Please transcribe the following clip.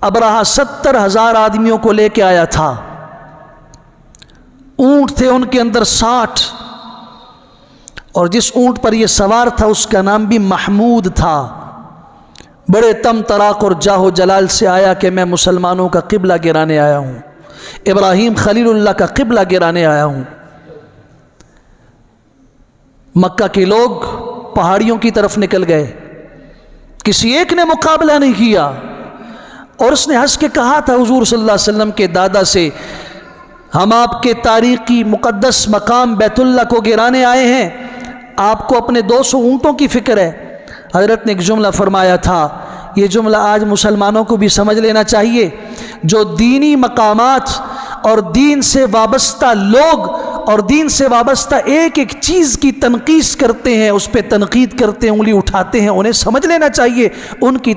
ابرہہ 70,000 آدمیوں کو لے کے آیا تھا، اونٹ تھے ان کے اندر 60، اور جس اونٹ پر یہ سوار تھا اس کا نام بھی محمود تھا۔ بڑے تم طراق اور جاہ و جلال سے آیا کہ میں مسلمانوں کا قبلہ گرانے آیا ہوں، ابراہیم خلیل اللہ کا قبلہ گرانے آیا ہوں۔ مکہ کے لوگ پہاڑیوں کی طرف نکل گئے، کسی ایک نے مقابلہ نہیں کیا، اور اس نے ہنس کے کہا تھا حضور صلی اللہ علیہ وسلم کے دادا سے، ہم آپ کے تاریخی مقدس مقام بیت اللہ کو گرانے آئے ہیں، آپ کو اپنے 200 اونٹوں کی فکر ہے۔ حضرت نے ایک جملہ فرمایا تھا، یہ جملہ آج مسلمانوں کو بھی سمجھ لینا چاہیے، جو دینی مقامات اور دین سے وابستہ لوگ اور دین سے وابستہ ایک ایک چیز کی تنقید کرتے ہیں، اس پہ تنقید کرتے ہیں، انگلی اٹھاتے ہیں، انہیں سمجھ لینا چاہیے ان کی